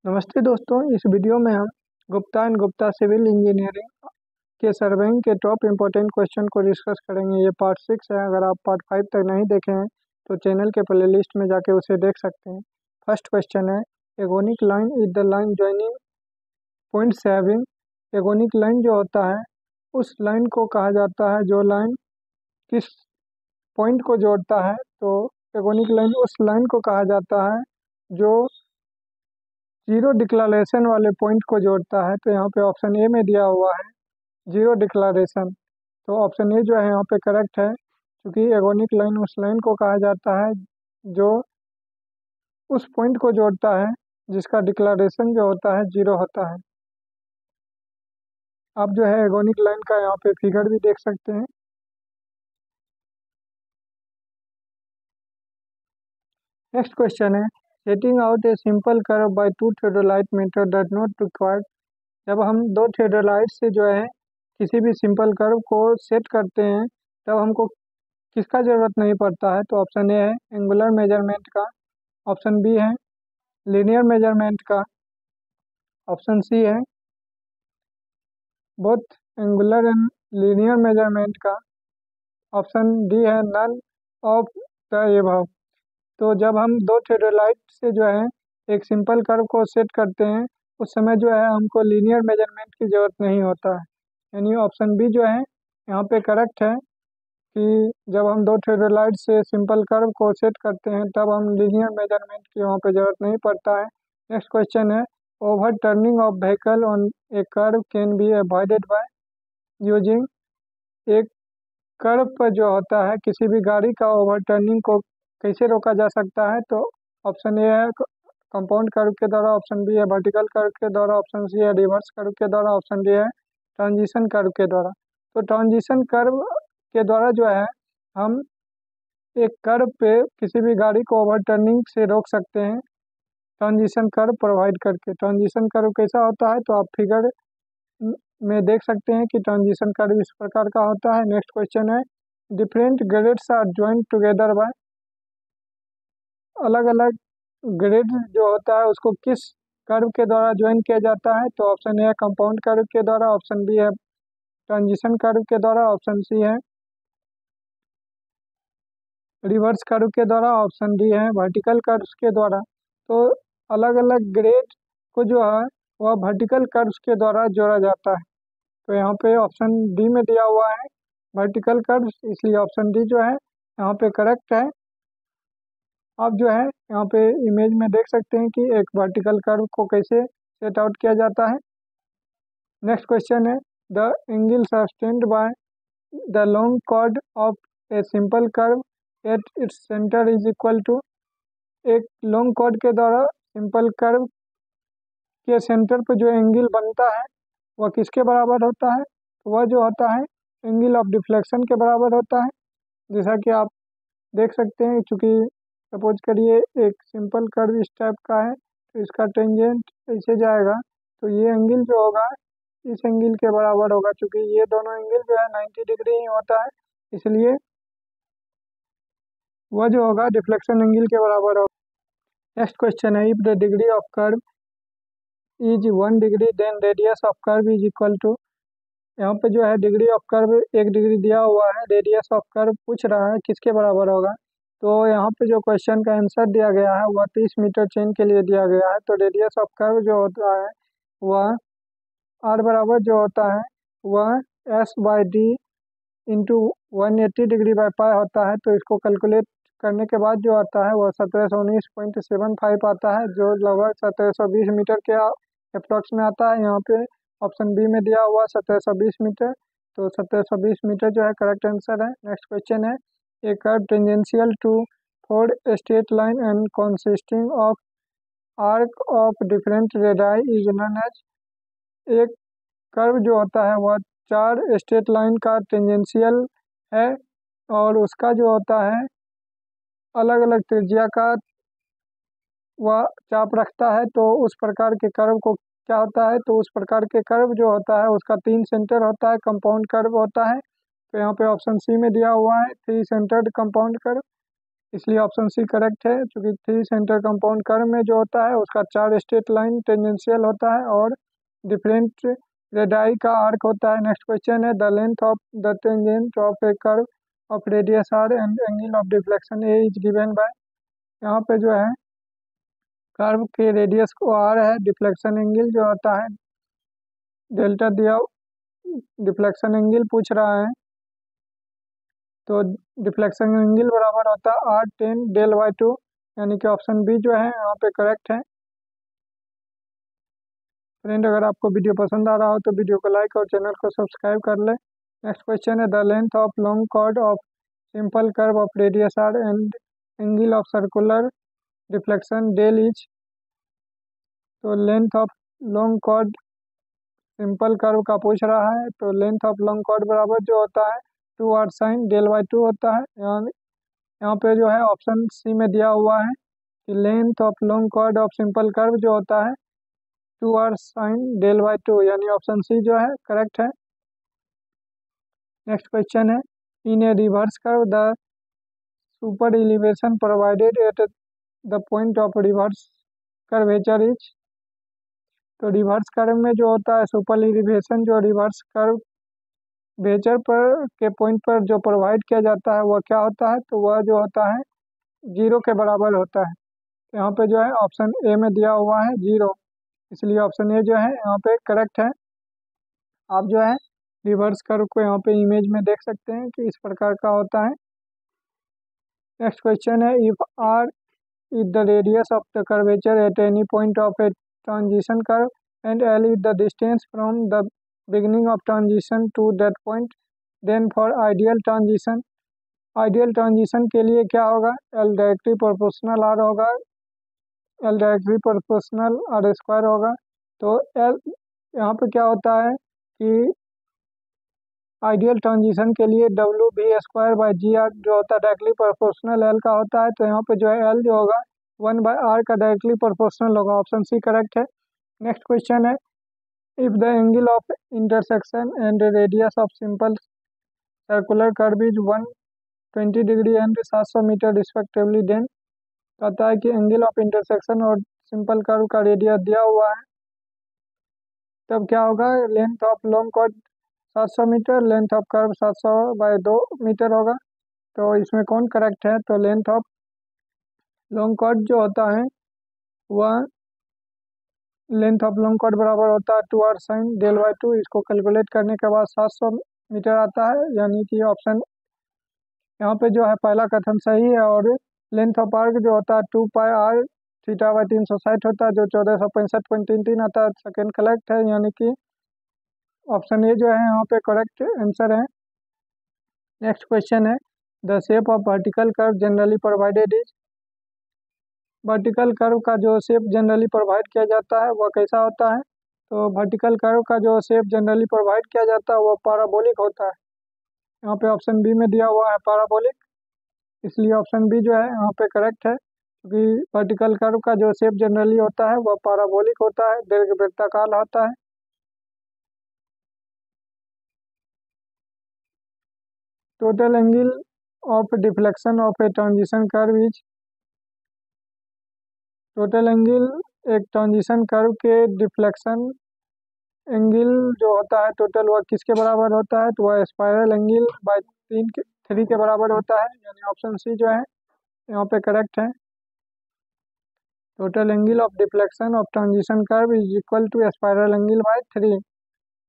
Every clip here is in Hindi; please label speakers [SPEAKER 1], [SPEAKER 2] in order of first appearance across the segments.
[SPEAKER 1] नमस्ते दोस्तों, इस वीडियो में हम Gupta and Gupta civil engineering के सर्वेइंग के टॉप इम्पोर्टेंट क्वेश्चन को डिस्कस करेंगे। ये पार्ट 6 है। अगर आप पार्ट 5 तक नहीं देखे हैं तो चैनल के प्लेलिस्ट में जाके उसे देख सकते हैं। फर्स्ट क्वेश्चन है, agonic line is the line joining point having. Agonic line जो होता है उस लाइन को कहा जाता है जो लाइन किस पॉइंट को जोड़ता है। तो एगोनिक लाइन उस लाइन को कहा जाता है जो जीरो डिक्लेरेशन वाले पॉइंट को जोड़ता है। तो यहाँ पे ऑप्शन ए में दिया हुआ है जीरो डिक्लेरेशन। तो ऑप्शन ए जो है यहाँ पे करेक्ट है, क्योंकि एगोनिक लाइन उस लाइन को कहा जाता है जो उस पॉइंट को जोड़ता है जिसका डिक्लेरेशन जो होता है जीरो होता है। आप जो है एगोनिक लाइन का यहाँ पे फिगर भी देख सकते हैं। नेक्स्ट क्वेश्चन है, setting out A simple curve by two theodolite method does not required. जब हम दो थियोडोलाइट से जो है किसी भी सिंपल कर्व को सेट करते हैं तब हमको किसका ज़रूरत नहीं पड़ता है। तो ऑप्शन ए है एंगुलर मेजरमेंट का, ऑप्शन बी है लीनियर मेजरमेंट का, ऑप्शन सी है both angular and linear measurement का, ऑप्शन डी है नन ऑफ द एबव। तो जब हम दो थियोडोलाइट से जो है एक सिंपल कर्व को सेट करते हैं उस समय जो है हमको लीनियर मेजरमेंट की ज़रूरत नहीं होता है। यानी ऑप्शन बी जो है यहाँ पे करेक्ट है कि जब हम दो थियोडोलाइट से सिंपल कर्व को सेट करते हैं तब हम लीनियर मेजरमेंट की वहाँ पे ज़रूरत नहीं पड़ता है। नेक्स्ट क्वेश्चन है, over turning of vehicle on A curve can be avoided by using. एक कर्व पर जो होता है किसी भी गाड़ी का ओवर टर्निंग को कैसे रोका जा सकता है। तो ऑप्शन ए है कंपाउंड कर्व के द्वारा, ऑप्शन बी है वर्टिकल कर्व के द्वारा, ऑप्शन सी है रिवर्स कर्व के द्वारा, ऑप्शन डी है ट्रांजिशन कर्व के द्वारा। तो ट्रांजिशन कर्व के द्वारा जो है हम एक कर्व पे किसी भी गाड़ी को ओवरटर्निंग से रोक सकते हैं ट्रांजिशन कर्व प्रोवाइड करके। ट्रांजिशन कर्व कैसा होता है तो आप फिगर में देख सकते हैं कि ट्रांजिशन कर्व इस प्रकार का होता है। नेक्स्ट क्वेश्चन है, different grades are joint together by. अलग अलग ग्रेड जो होता है उसको किस कर्व के द्वारा ज्वाइन किया जाता है। तो ऑप्शन ए है कंपाउंड कर्व के द्वारा, ऑप्शन बी है ट्रांजिशन कर्व के द्वारा, ऑप्शन सी है रिवर्स कर्व के द्वारा, ऑप्शन डी है वर्टिकल कर्व्स के द्वारा। तो अलग अलग ग्रेड को जो है वह वर्टिकल कर्व्स के द्वारा जोड़ा जाता है। तो यहाँ पे ऑप्शन डी में दिया हुआ है वर्टिकल कर्व्स, इसलिए ऑप्शन डी जो है यहाँ पे करेक्ट है। आप जो है यहाँ पे इमेज में देख सकते हैं कि एक वर्टिकल कर्व को कैसे सेट आउट किया जाता है। नेक्स्ट क्वेश्चन है, the angle sustained by the long chord of a simple curve at its centre is equal to. एक लॉन्ग कॉर्ड के द्वारा सिंपल कर्व के सेंटर पर जो एंगल बनता है वह किसके बराबर होता है। वह जो होता है एंगल ऑफ डिफ्लेक्शन के बराबर होता है। जैसा कि आप देख सकते हैं, चूँकि सपोज करिए एक सिंपल कर्व इस टाइप का है तो इसका टेंजेंट ऐसे जाएगा तो ये एंगल जो होगा इस एंगल के बराबर होगा। चूँकि ये दोनों एंगल जो है 90 डिग्री ही होता है, इसलिए वह जो होगा डिफ्लेक्शन एंगल के बराबर होगा। नेक्स्ट क्वेश्चन है, if the degree of curve is 1 degree then radius of curve is equal to. यहाँ पे जो है डिग्री ऑफ कर्व 1 डिग्री दिया हुआ है, रेडियस ऑफ कर्व पूछ रहा है किसके बराबर होगा। तो यहाँ पे जो क्वेश्चन का आंसर दिया गया है वह 30 मीटर चेन के लिए दिया गया है। तो रेडियस ऑफ कर्व जो होता है वह आर बराबर जो होता है वह S by D into 180 degree by pi होता है। तो इसको कैलकुलेट करने के बाद जो आता है वह 1719.75 आता है, जो लगभग 1720 मीटर के अप्रॉक्स में आता है। यहाँ पे ऑप्शन बी में दिया हुआ 1720 मीटर, तो 1720 मीटर जो है करेक्ट आंसर है। नेक्स्ट क्वेश्चन है, a curve tangential to four straight line and consisting of arc of different radii is known as. एक कर्व जो होता है वह 4 स्ट्रेट लाइन का टेंजेंशियल है और उसका जो होता है अलग अलग त्रिज्या का वह चाप रखता है। तो उस प्रकार के कर्व को क्या होता है, तो उस प्रकार के कर्व जो होता है उसका 3 सेंटर होता है, कंपाउंड कर्व होता है। तो यहाँ पे ऑप्शन सी में दिया हुआ है 3 सेंटर्ड कंपाउंड कर्व। इसलिए ऑप्शन सी करेक्ट है, क्योंकि थ्री सेंटर कंपाउंड कर्व में जो होता है उसका चार स्ट्रेट लाइन टेंजेंशियल होता है और डिफरेंट रेडाई का आर्क होता है। नेक्स्ट क्वेश्चन है, the length of the tangent of a curve of radius R and angle of deflection A is given by. यहाँ पे जो है कर्व के रेडियस को आर है, डिफ्लेक्शन एंगल जो होता है डेल्टा दिया, डिफ्लेक्शन एंगल पूछ रहा है, तो डिफ्लेक्शन एंगल बराबर होता है R tan del by two, यानी कि ऑप्शन बी जो है यहाँ पे करेक्ट है। फ्रेंड, अगर आपको वीडियो पसंद आ रहा हो तो वीडियो को लाइक और चैनल को सब्सक्राइब कर ले। नेक्स्ट क्वेश्चन है, the length of long chord of simple curve of radius R and angle of circular deflection del is. तो length of long chord simple curve का पूछ रहा है, तो लेंथ ऑफ लॉन्ग कॉर्ड बराबर जो होता है two R sine del by two होता है। यहाँ पे जो है ऑप्शन सी में दिया हुआ है कि length of long chord of simple curve जो होता है two R sine del by two, यानी ऑप्शन सी जो है करेक्ट है। नेक्स्ट क्वेश्चन है, in a reverse curve the super elevation provided at the point of reverse curvature is. तो रिवर्स कर्व में जो होता है सुपर एलिवेशन जो रिवर्स कर्व वेचर पर के पॉइंट पर जो प्रोवाइड किया जाता है वह क्या होता है, तो वह जो होता है जीरो के बराबर होता है। तो यहाँ पे जो है ऑप्शन ए में दिया हुआ है जीरो, इसलिए ऑप्शन ए जो है यहाँ पे करेक्ट है। आप जो है रिवर्स कर्व को यहाँ पे इमेज में देख सकते हैं कि इस प्रकार का होता है। नेक्स्ट क्वेश्चन है, if R is the radius of the curvature at any point of a transition curve and L is the distance from the beginning of transition to that point, then for ideal transition के लिए क्या होगा, एल डायरेक्टली प्रोपोर्शनल आर होगा, L directly proportional R square होगा। तो एल यहाँ पे क्या होता है कि आइडियल ट्रांजिशन के लिए W B square by G R जो होता है डायरेक्टली प्रोपोर्शनल एल का होता है, तो यहाँ पे जो है एल जो होगा वन बाई आर का डायरेक्टली प्रोपोर्शनल होगा, ऑप्शन सी करेक्ट है। नेक्स्ट क्वेश्चन है, if the angle of intersection and radius of simple circular curve is 120 degree and 700 metre respectively, then कहता है कि एंगल ऑफ इंटरसेक्शन और सिंपल कर्व का रेडियस दिया हुआ है, तब क्या होगा, length of long chord 700 metre, length of curve 700 by 2 metre होगा। तो इसमें कौन करेक्ट है, तो लेंथ ऑफ लॉन्ग कॉर्ड जो होता है वह लेंथ ऑफ लॉन्ग कॉर्ड बराबर होता है two R sine del by two, इसको कैलकुलेट करने के बाद 700 मीटर आता है, यानी कि ऑप्शन यहाँ पे जो है पहला कथन सही है। और लेंथ ऑफ आर्क जो होता है 2 पाई आर थीटा बाई 360 होता है, जो 1465.33 आता है, सेकेंड करेक्ट है, यानी कि ऑप्शन ए जो है यहाँ पे करेक्ट आंसर है। नेक्स्ट क्वेश्चन है, the shape of vertical curve generally provided is. Vertical curve का जो शेप जनरली प्रोवाइड किया जाता है वह कैसा होता है, तो वर्टिकल कर्व का जो शेप जनरली प्रोवाइड किया जाता है वो पैराबोलिक होता है। यहाँ पे ऑप्शन बी में दिया हुआ है पैराबोलिक, इसलिए ऑप्शन बी जो है यहाँ पे करेक्ट है, क्योंकि वर्टिकल कर्व का जो शेप जनरली होता है वह पैराबोलिक होता है, दीर्घवृत्ताकार होता है। Total angle of deflection of a transition curve is. Total angle एक ट्रांजिशन कर्व के डिफ्लेक्शन एंगल जो होता है टोटल वह किसके बराबर होता है, तो वह स्पाइरल एंगल बाई 3 के बराबर होता है, यानी ऑप्शन सी जो है यहाँ पे करेक्ट है। Total angle of deflection of transition curve is equal to spiral angle by 3।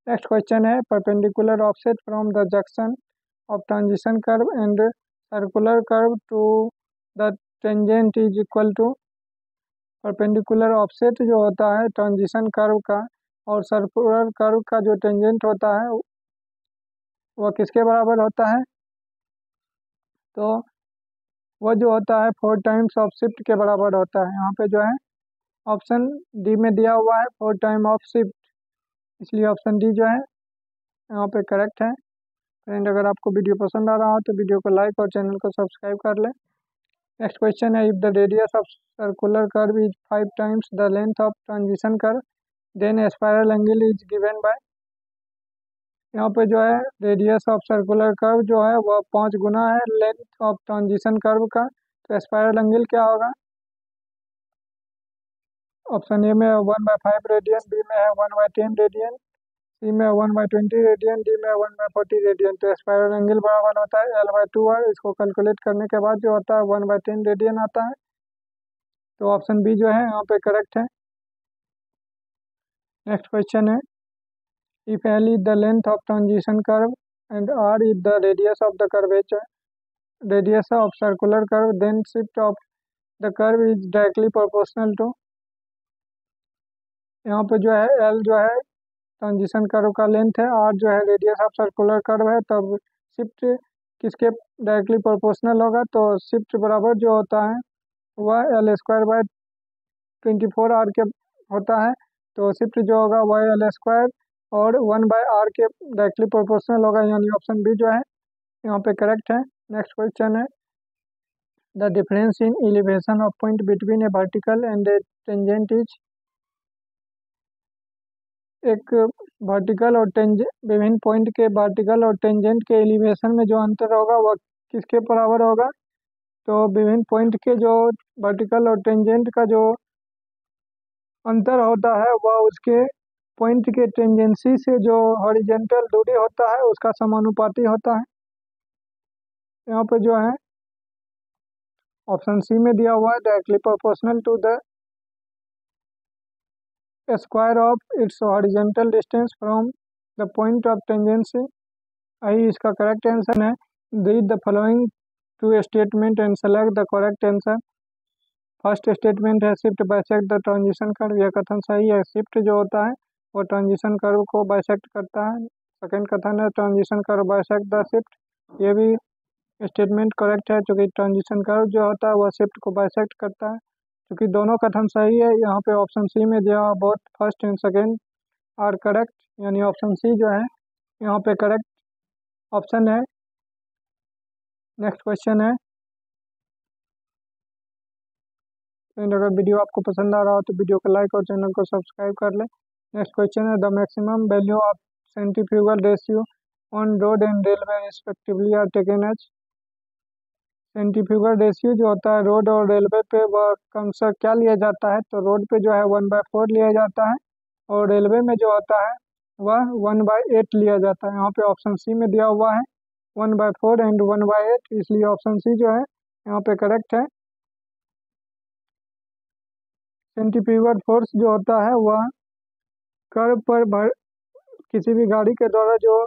[SPEAKER 1] Next question है, perpendicular offset from the junction of transition curve and circular curve to the tangent is equal to. Perpendicular offset जो होता है ट्रांजिशन कर्व का और सर्कुलर कर्व का जो टेंजेंट होता है वह किसके बराबर होता है, तो वह जो होता है 4 टाइम्स ऑफ शिफ्ट के बराबर होता है। यहाँ पे जो है ऑप्शन डी में दिया हुआ है 4 टाइम ऑफ शिफ्ट, इसलिए ऑप्शन डी जो है यहाँ पे करेक्ट है। फ्रेंड, अगर आपको वीडियो पसंद आ रहा हो तो वीडियो को लाइक और चैनल को सब्सक्राइब कर लें। नेक्स्ट क्वेश्चन है, if the radius of circular curve is 5 times the length of transition curve then spiral angle is given by. यहाँ पे जो है रेडियस ऑफ सर्कुलर कर्व जो है वह 5 गुना है लेंथ ऑफ ट्रांजिशन कर्व का, तो स्पाइरल एंगल क्या होगा? ऑप्शन ए में 1/5 रेडियन, बी में है 1/10 रेडियन, सी में 1/20 रेडियन, डी में 1/40 रेडियन। तो स्पाइरल एंगल बराबर होता है L/2 और इसको कैलकुलेट करने के बाद जो होता है 1/10 रेडियन आता है। तो ऑप्शन बी जो है यहाँ पे करेक्ट है। नेक्स्ट क्वेश्चन है, if L is the length of transition curve and R is the radius of the curvature, radius of circular curve, then shift of the curve is directly proportional to। यहाँ पे जो है L जो है ट्रांजिशन कर्व का लेंथ है, R जो है रेडियस ऑफ सर्कुलर कर्व है, तब शिफ्ट किसके डायरेक्टली प्रोपोर्शनल होगा? तो शिफ्ट बराबर जो होता है वह L²/24R के होता है। तो शिफ्ट जो होगा वह L² और 1/R के डायरेक्टली प्रोपोर्शनल होगा, यानी ऑप्शन बी जो है यहाँ पे करेक्ट है। नेक्स्ट क्वेश्चन है, the difference in elevation of point between A vertical and A tangent is. एक वर्टिकल और विभिन्न पॉइंट के वर्टिकल और टेंजेंट के एलिवेशन में जो अंतर होगा वह किसके बराबर होगा? तो विभिन्न पॉइंट के जो वर्टिकल और टेंजेंट का जो अंतर होता है वह उसके पॉइंट के टेंजेंसी से जो हॉरिजेंटल दूरी होता है उसका समानुपाती होता है। यहाँ पे जो है ऑप्शन सी में दिया हुआ है directly proportional to the square of its horizontal distance from the point of tangency. यही इसका करेक्ट आंसर है। Read the following two statement and select the correct answer. First statement है shift bisect the transition curve, यह कथन सही है। शिफ्ट जो होता है वो ट्रांजिशन कर्व को बाइसेक्ट करता है। सेकंड कथन है transition curve bisect the shift, ये भी स्टेटमेंट करेक्ट है, क्योंकि ट्रांजिशन कर्व जो होता है वह शिफ्ट को बाइसेक्ट करता है। क्योंकि दोनों कथन सही है, यहाँ पे ऑप्शन सी में दिया both first and second are correct, यानी ऑप्शन सी जो है यहाँ पे करेक्ट ऑप्शन है। नेक्स्ट क्वेश्चन है, एंड अगर वीडियो आपको पसंद आ रहा हो तो वीडियो को लाइक और चैनल को सब्सक्राइब कर ले। नेक्स्ट क्वेश्चन है, the maximum value of centrifugal ratio on road and railway respectively are taken as. Centrifugal ratio जो होता है रोड और रेलवे पे वह कम से क्या लिया जाता है? तो रोड पे जो है 1/4 लिया जाता है और रेलवे में जो होता है वह 1/8 लिया जाता है। यहाँ पे ऑप्शन सी में दिया हुआ है 1/4 एंड 1/8, इसलिए ऑप्शन सी जो है यहाँ पे करेक्ट है। सेंट्रीफ्यूगल फोर्स जो होता है वह कर्व पर किसी भी गाड़ी के द्वारा जो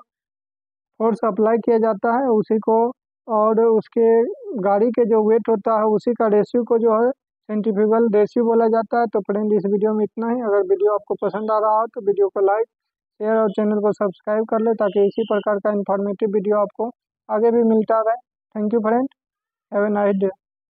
[SPEAKER 1] फोर्स अप्लाई किया जाता है उसी को, और उसके गाड़ी के जो वेट होता है उसी का रेशियो को जो है सेंट्रीफ्यूगल रेशियो बोला जाता है। तो फ्रेंड इस वीडियो में इतना ही। अगर वीडियो आपको पसंद आ रहा हो तो वीडियो को लाइक शेयर और चैनल को सब्सक्राइब कर ले, ताकि इसी प्रकार का इन्फॉर्मेटिव वीडियो आपको आगे भी मिलता रहे। Thank you friend, have a nice day.